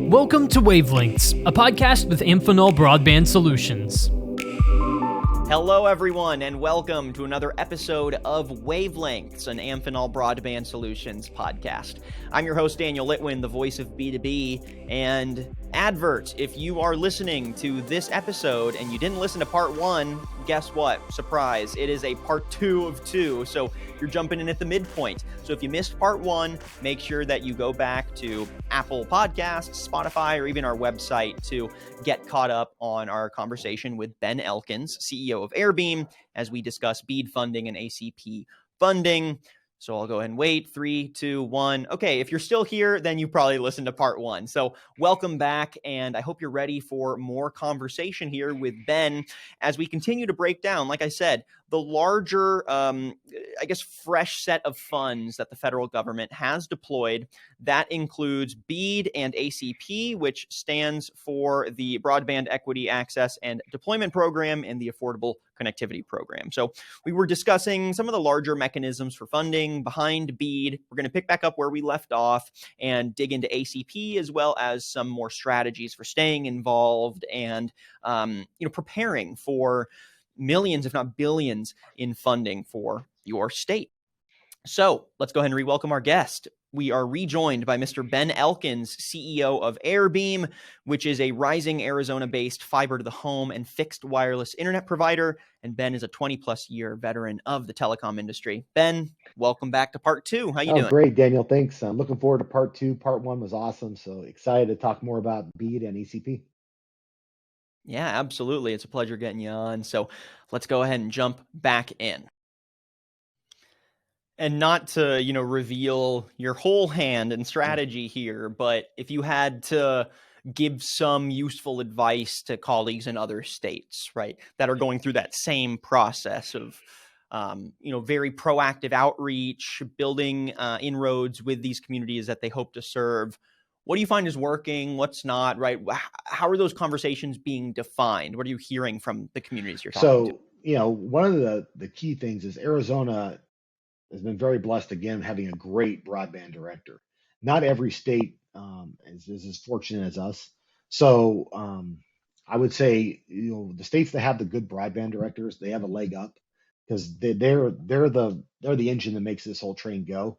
Welcome to Wavelengths, a podcast with Amphenol Broadband Solutions. Hello, everyone, and welcome to another episode of Wavelengths, an Amphenol Broadband Solutions podcast. I'm your host, Daniel Litwin, the voice of B2B, and advert, if you are listening to this episode and you didn't listen to part one, guess what? Surprise, it is a part 2 of 2, so you're jumping in at the midpoint. So if you missed part 1, make sure that you go back to Apple Podcasts, Spotify, or even our website to get caught up on our conversation with Ben Elkins, CEO of AireBeam, as we discuss Bead funding and ACP funding. So I'll go ahead and wait. 3, 2, 1. Okay, if you're still here, then you probably listened to part 1. So welcome back, and I hope you're ready for more conversation here with Ben as we continue to break down, like I said, the larger, fresh set of funds that the federal government has deployed. That includes Bead and ACP, which stands for the Broadband Equity, Access, and Deployment Program and the Affordable Connectivity Program. So we were discussing some of the larger mechanisms for funding behind Bead. We're going to pick back up where we left off and dig into ACP, as well as some more strategies for staying involved and preparing for millions, if not billions, in funding for your state. So let's go ahead and re-welcome our guest. We are rejoined by Mr. Ben Elkins, CEO of AireBeam, which is a rising Arizona-based fiber-to-the-home and fixed wireless internet provider. And Ben is a 20-plus year veteran of the telecom industry. Ben, welcome back to part 2. How you doing? Great, Daniel. Thanks. I'm looking forward to part 2. Part 1 was awesome. So excited to talk more about Bead and ACP. Yeah, absolutely. It's a pleasure getting you on. So let's go ahead and jump back in. And not to, reveal your whole hand and strategy here, but if you had to give some useful advice to colleagues in other states, right, that are going through that same process of, very proactive outreach, building inroads with these communities that they hope to serve, what do you find is working? What's not, right? How are those conversations being defined? What are you hearing from the communities you're talking to? One of the key things is Arizona has been very blessed, again, having a great broadband director. Not every state is as fortunate as us. So I would say, the states that have the good broadband directors, they have a leg up because they're the engine that makes this whole train go.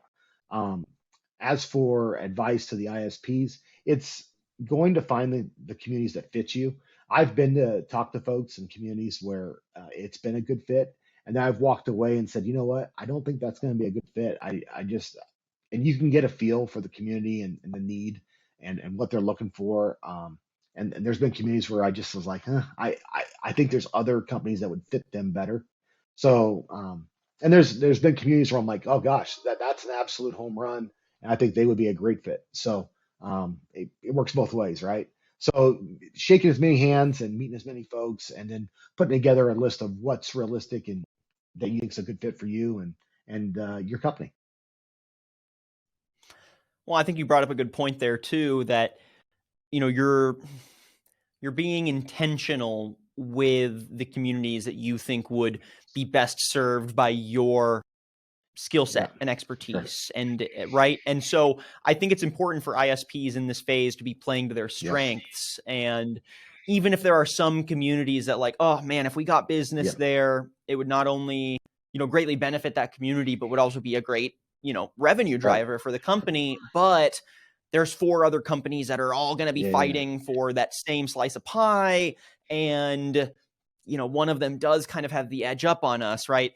As for advice to the ISPs, it's going to find the communities that fit you. I've been to talk to folks in communities where it's been a good fit, and then I've walked away and said, you know what, I don't think that's going to be a good fit. And you can get a feel for the community and the need and what they're looking for. And there's been communities where I just was like, I think there's other companies that would fit them better. So, and there's been communities where I'm like, oh gosh, that's an absolute home run. And I think they would be a great fit. So it works both ways, right? So shaking as many hands and meeting as many folks and then putting together a list of what's realistic and that you think is a good fit for you and your company. Well, I think you brought up a good point there too, that, you're being intentional with the communities that you think would be best served by your skill set and expertise. And right. And so I think it's important for ISPs in this phase to be playing to their strengths. And even if there are some communities that like, oh man, if we got business there, it would not only, greatly benefit that community, but would also be a great, revenue driver for the company. But there's 4 other companies that are all going to be fighting for that same slice of pie. And, one of them does kind of have the edge up on us, right?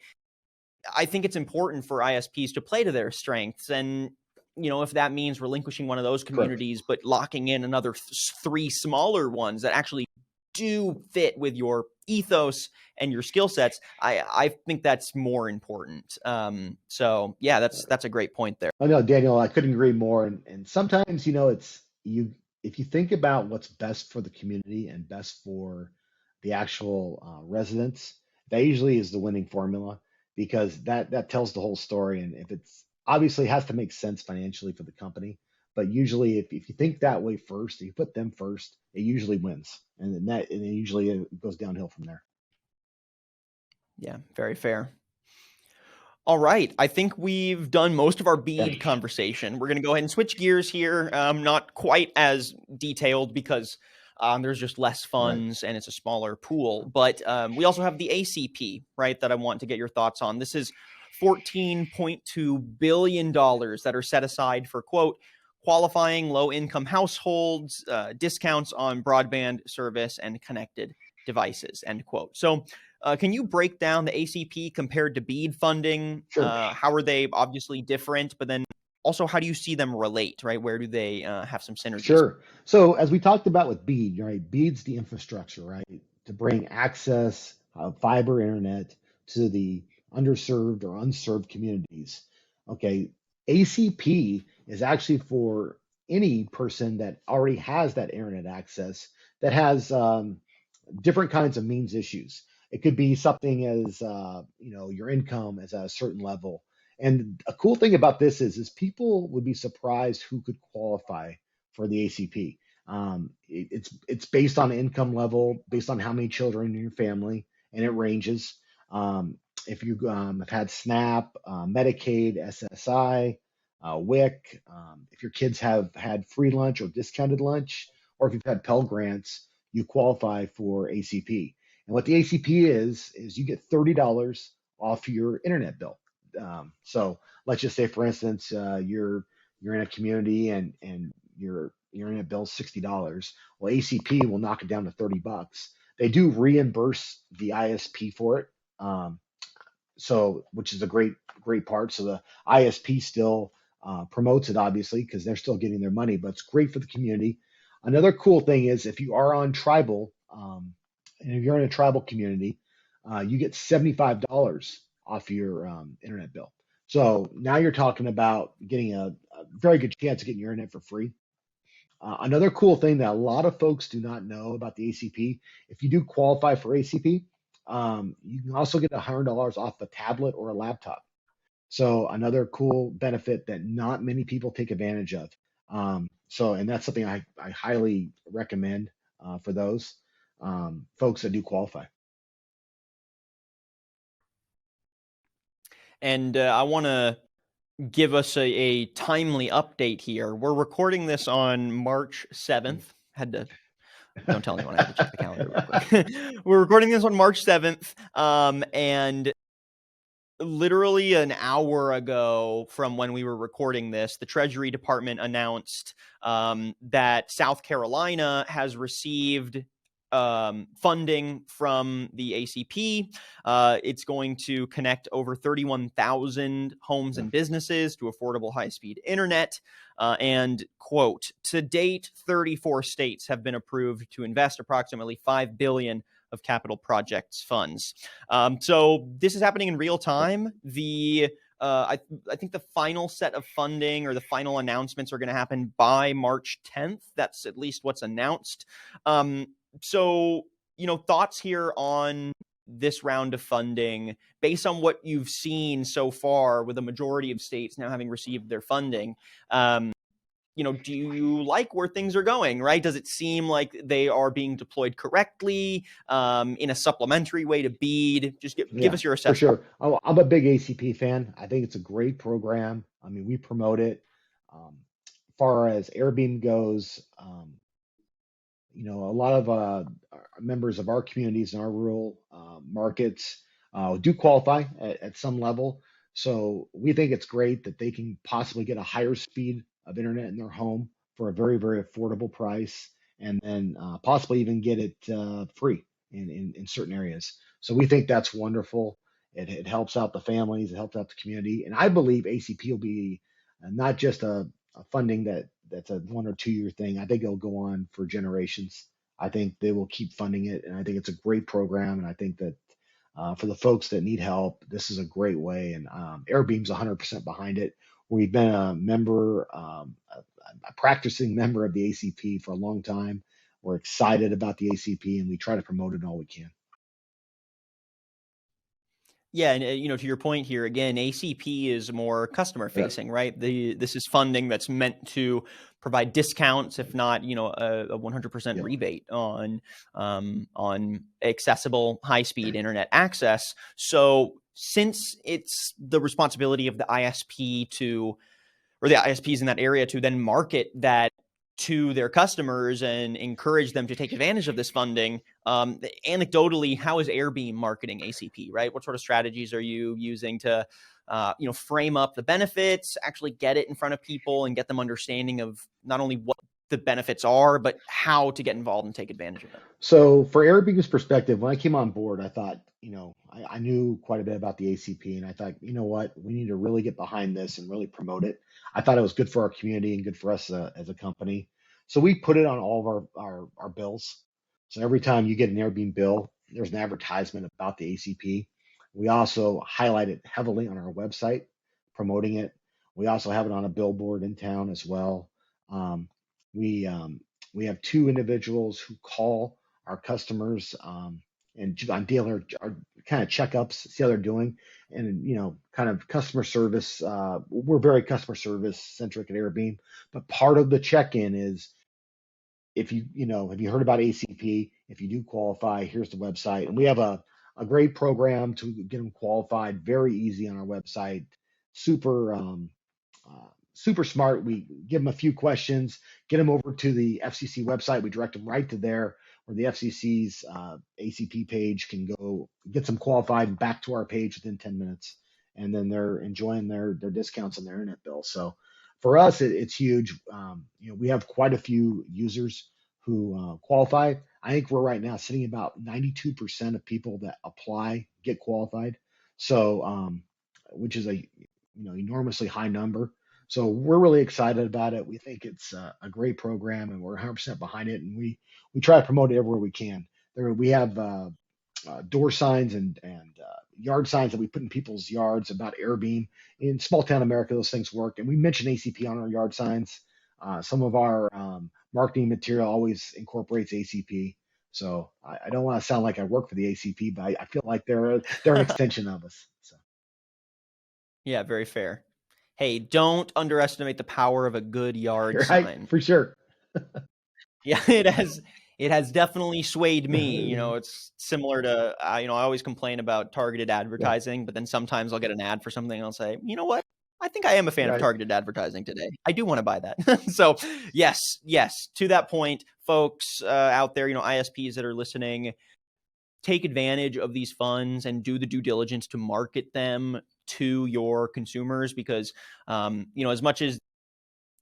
I think it's important for ISPs to play to their strengths. And, if that means relinquishing one of those communities, but locking in another 3 smaller ones that actually do fit with your ethos and your skill sets, I think that's more important. So yeah, that's a great point there. I know, Daniel, I couldn't agree more. And sometimes, if you think about what's best for the community and best for the actual residents, that usually is the winning formula, because that tells the whole story. And if it's obviously has to make sense financially for the company, but usually if you think that way first, if you put them first, it usually wins. And it usually goes downhill from there. Yeah, very fair. All right. I think we've done most of our Okay. bead conversation. We're going to go ahead and switch gears here. Not quite as detailed because there's just less Right. funds and it's a smaller pool. But we also have the ACP, right, that I want to get your thoughts on. This is $14.2 billion that are set aside for, quote, qualifying low-income households, discounts on broadband service and connected devices, end quote. So can you break down the ACP compared to BEAD funding? Sure. How are they obviously different, but then also how do you see them relate, right? Where do they have some synergies? Sure. So as we talked about with Bead, right? Bead's the infrastructure, right, to bring access, fiber internet to the underserved or unserved communities. Okay. ACP is actually for any person that already has that internet access that has different kinds of means issues. It could be something as your income is at a certain level. And a cool thing about this is people would be surprised who could qualify for the ACP. It's based on income level, based on how many children in your family, and it ranges. If you have had SNAP, Medicaid, SSI, WIC, if your kids have had free lunch or discounted lunch, or if you've had Pell Grants, you qualify for ACP. And what the ACP is you get $30 off your internet bill. So let's just say, for instance, you're in a community and your internet bill is $60. Well, ACP will knock it down to $30. They do reimburse the ISP for it, so which is a great part. So the ISP still promotes it, obviously, because they're still getting their money, but it's great for the community. Another cool thing is if you are on tribal, and if you're in a tribal community, you get $75 off your internet bill. So now you're talking about getting a very good chance of getting your internet for free. Another cool thing that a lot of folks do not know about the ACP, if you do qualify for ACP, you can also get $100 off a tablet or a laptop. So another cool benefit that not many people take advantage of. And that's something I highly recommend for those folks that do qualify. And I want to give us a timely update here. We're recording this on March 7th. Don't tell anyone, I had to check the calendar real quick. We're recording this on March 7th. And literally an hour ago from when we were recording this, the Treasury Department announced that South Carolina has received funding from the ACP. It's going to connect over 31,000 homes and businesses to affordable high-speed internet. And, quote, to date, 34 states have been approved to invest approximately $5 billion of capital projects funds. So this is happening in real time. I think the final set of funding or the final announcements are going to happen by March 10th. That's at least what's announced. So, thoughts here on this round of funding based on what you've seen so far with a majority of states now having received their funding. Do you like where things are going, right? Does it seem like they are being deployed correctly in a supplementary way to BEAD? Just give us your assessment. For sure. I'm a big ACP fan. I think it's a great program. I mean, we promote it. Far as AireBeam goes, a lot of members of our communities in our rural markets do qualify at some level. So we think it's great that they can possibly get a higher speed of internet in their home for a very, very affordable price, and then possibly even get it free in certain areas. So we think that's wonderful. It helps out the families, it helps out the community, and I believe ACP will be not just a funding that's a 1 or 2 year thing. I think it'll go on for generations. I think they will keep funding it, and I think it's a great program. And I think that for the folks that need help, this is a great way. And AireBeam's 100% behind it. We've been a member, a practicing member of the ACP for a long time. We're excited about the ACP, and we try to promote it all we can. Yeah, and to your point here, again, ACP is more customer facing, right? This is funding that's meant to provide discounts, if not, a 100% rebate on accessible high speed internet access. So since it's the responsibility of the ISP or the ISPs in that area to then market that to their customers and encourage them to take advantage of this funding. Anecdotally, how is AireBeam marketing ACP, right? What sort of strategies are you using to, frame up the benefits, actually get it in front of people and get them understanding of not only what the benefits are, but how to get involved and take advantage of them? So for AireBeam's perspective, when I came on board, I thought, I knew quite a bit about the ACP, and I thought, you know what, we need to really get behind this and really promote it. I thought it was good for our community and good for us as a company. So we put it on all of our bills. So every time you get an AireBeam bill, there's an advertisement about the ACP. We also highlight it heavily on our website, promoting it. We also have it on a billboard in town as well. Um, we we have two individuals who call our customers and on dealer our kind of checkups, see how they're doing, and kind of customer service. We're very customer service centric at AireBeam, but part of the check-in is if have you heard about ACP? If you do qualify, here's the website, and we have a great program to get them qualified. Very easy on our website. Super. Super smart. We give them a few questions, get them over to the FCC website. We direct them right to there where the FCC's ACP page can go get them qualified and back to our page within 10 minutes. And then they're enjoying their discounts on their internet bill. So for us, it's huge. We have quite a few users who qualify. I think we're right now sitting about 92% of people that apply get qualified. So, which is a enormously high number. So we're really excited about it. We think it's a great program, and we're 100% behind it. And we try to promote it everywhere we can. We have door signs and yard signs that we put in people's yards about AireBeam. In small town America, those things work. And we mention ACP on our yard signs. Some of our marketing material always incorporates ACP. So I don't want to sound like I work for the ACP, but I feel like they're an extension of us. So. Yeah, very fair. Hey, don't underestimate the power of a good yard Right, sign. for sure. Yeah, it has definitely swayed me. It's similar to I always complain about targeted advertising, but then sometimes I'll get an ad for something and I'll say, you know what? I think I am a fan of Right. targeted advertising today. I do want to buy that. So yes, to that point, folks out there, ISPs that are listening, take advantage of these funds and do the due diligence to market them to your consumers because, as much as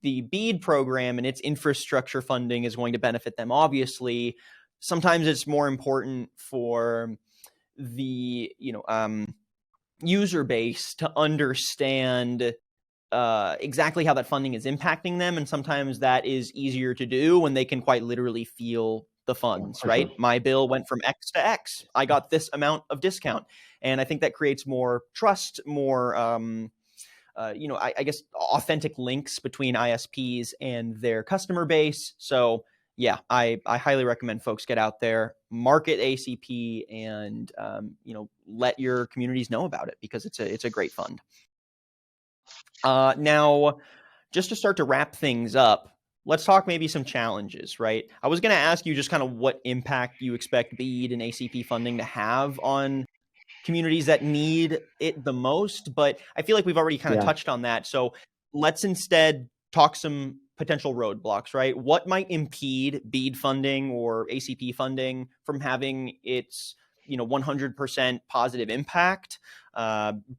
the Bead program and its infrastructure funding is going to benefit them, obviously, sometimes it's more important for the, user base to understand exactly how that funding is impacting them. And sometimes that is easier to do when they can quite literally feel the funds, right? Sure. My bill went from X to X. I got this amount of discount. And I think that creates more trust, more, I guess, authentic links between ISPs and their customer base. So yeah, I highly recommend folks get out there, market ACP, and let your communities know about it because it's a great fund. Now, just to start to wrap things up, let's talk maybe some challenges, right? I was going to ask you just kind of what impact you expect Bead and ACP funding to have on communities that need it the most, but I feel like we've already kind of touched on that. So let's instead talk some potential roadblocks, right? What might impede Bead funding or ACP funding from having its 100% positive impact?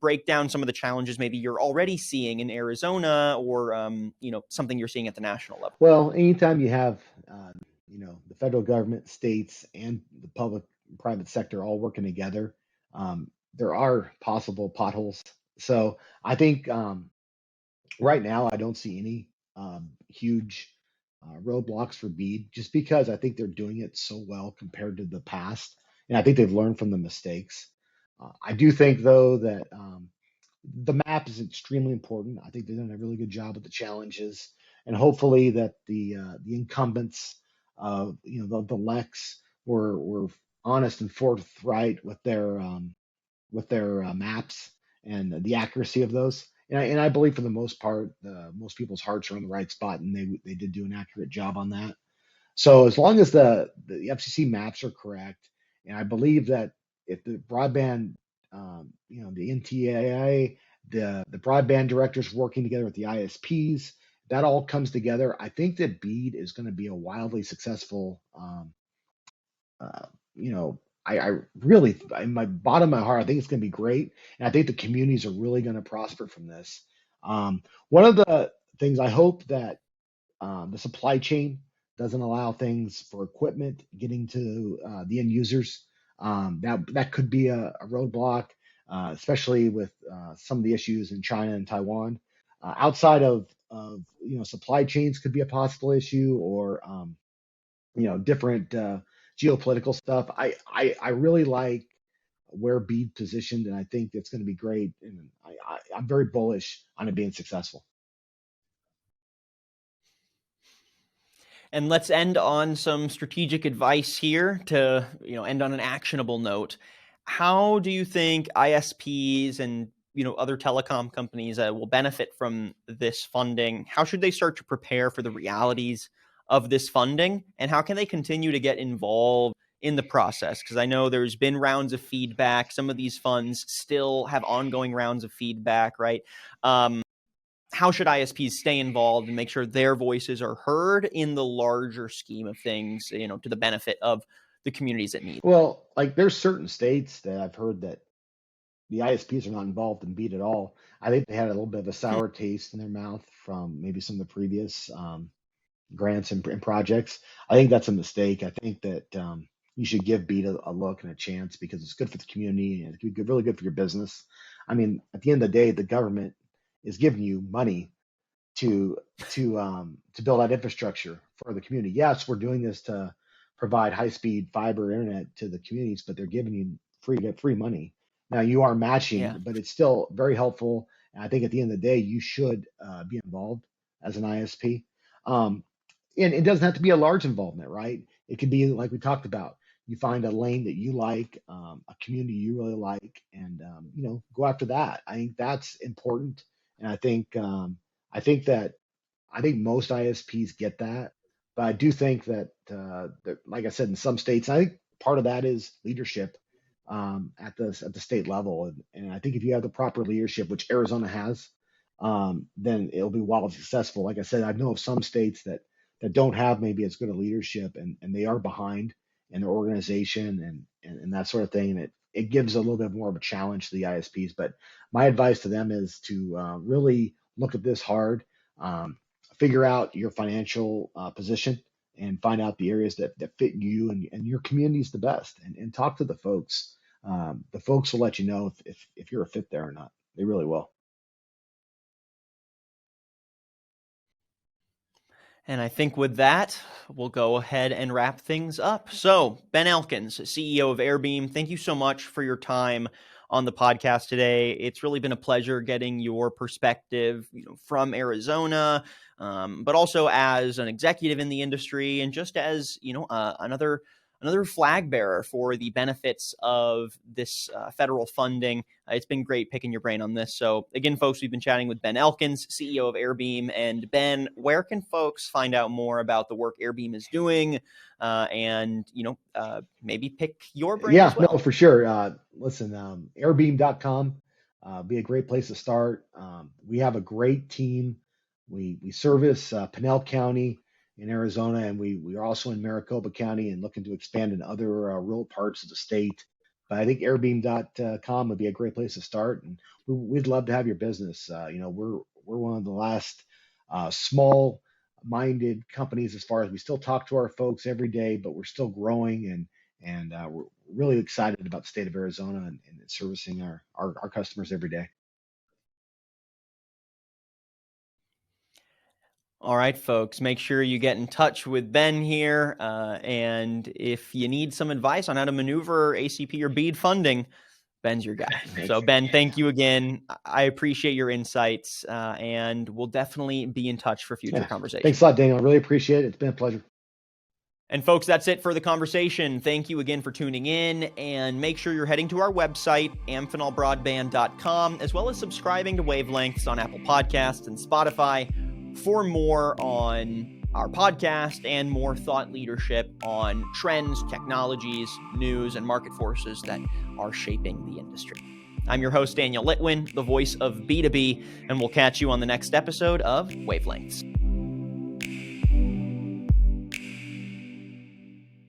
Break down some of the challenges maybe you're already seeing in Arizona or something you're seeing at the national level. Well, anytime you have the federal government, states, and the public and private sector all working together, there are possible potholes. So I think right now I don't see any huge roadblocks for Bead just because I think they're doing it so well compared to the past. And I think they've learned from the mistakes. I do think, though, that the map is extremely important. I think they've done a really good job with the challenges, and hopefully that the incumbents, the Lex, were honest and forthright with their maps and the accuracy of those. And I believe for the most part, most people's hearts are in the right spot, and they did do an accurate job on that. So as long as the FCC maps are correct, and I believe that if the broadband the NTIA, the broadband directors working together with the ISPs, that all comes together. I think that Bead is going to be a wildly successful. Uh, you know, I really, in my bottom of my heart, I think it's going to be great, and I think the communities are really going to prosper from this. One of the things I hope that the supply chain doesn't allow things for equipment getting to the end users. That could be a roadblock, especially with some of the issues in China and Taiwan. Outside of supply chains could be a possible issue, or different geopolitical stuff. I really like where Bead positioned, and I think it's going to be great. And I'm very bullish on it being successful. And let's end on some strategic advice here to, end on an actionable note. How do you think ISPs and, other telecom companies will benefit from this funding? How should they start to prepare for the realities of this funding? And how can they continue to get involved in the process? Because I know there's been rounds of feedback. Some of these funds still have ongoing rounds of feedback, right? How should ISPs stay involved and make sure their voices are heard in the larger scheme of things, to the benefit of the communities that need? Well, like there's certain states that I've heard that the ISPs are not involved in Beat at all. I think they had a little bit of a sour taste in their mouth from maybe some of the previous grants and projects. I think that's a mistake. I think that you should give Beat a look and a chance, because it's good for the community and it's really good for your business. I mean, at the end of the day, the government is giving you money to build out infrastructure for the community. Yes, we're doing this to provide high-speed fiber internet to the communities, but they're giving you free money. Now you are matching, but it's still very helpful. And I think at the end of the day, you should be involved as an ISP. And it doesn't have to be a large involvement, right? It could be like we talked about. You find a lane that you like, a community you really like, and go after that. I think that's important. And I think most ISPs get that, but I do think that, like I said, in some states, I think part of that is leadership at the state level, and I think if you have the proper leadership, which Arizona has, then it'll be wildly successful. Like I said, I know of some states that don't have maybe as good a leadership, and they are behind in their organization and that sort of thing, and it gives a little bit more of a challenge to the ISPs. But my advice to them is to really look at this hard, figure out your financial position, and find out the areas that fit you and your communities the best, and talk to the folks. The folks will let you know if you're a fit there or not. They really will. And I think with that, we'll go ahead and wrap things up. So, Ben Elkins, CEO of AireBeam, thank you so much for your time on the podcast today. It's really been a pleasure getting your perspective, from Arizona, but also as an executive in the industry, and just as another flag bearer for the benefits of this federal funding. It's been great picking your brain on this. So again, folks, we've been chatting with Ben Elkins, CEO of AireBeam. And Ben, where can folks find out more about the work AireBeam is doing, and maybe pick your brain as well? No, for sure. Listen, AireBeam.com be a great place to start. We have a great team. We service Pinell County in Arizona, and we are also in Maricopa County and looking to expand in other rural parts of the state. But I think AireBeam.com would be a great place to start, and we'd love to have your business. We're one of the last small-minded companies, as far as we still talk to our folks every day, but we're still growing, and we're really excited about the state of Arizona and servicing our customers every day. All right, folks, make sure you get in touch with Ben here. And if you need some advice on how to maneuver ACP or Bead funding, Ben's your guy. So, Ben, thank you again. I appreciate your insights, and we'll definitely be in touch for future conversations. Thanks a lot, Daniel. I really appreciate it. It's been a pleasure. And folks, that's it for the conversation. Thank you again for tuning in, and make sure you're heading to our website, amphenolbroadband.com, as well as subscribing to Wavelengths on Apple Podcasts and Spotify for more on our podcast and more thought leadership on trends, technologies, news, and market forces that are shaping the industry. I'm your host, Daniel Litwin, the voice of B2B, and we'll catch you on the next episode of Wavelengths.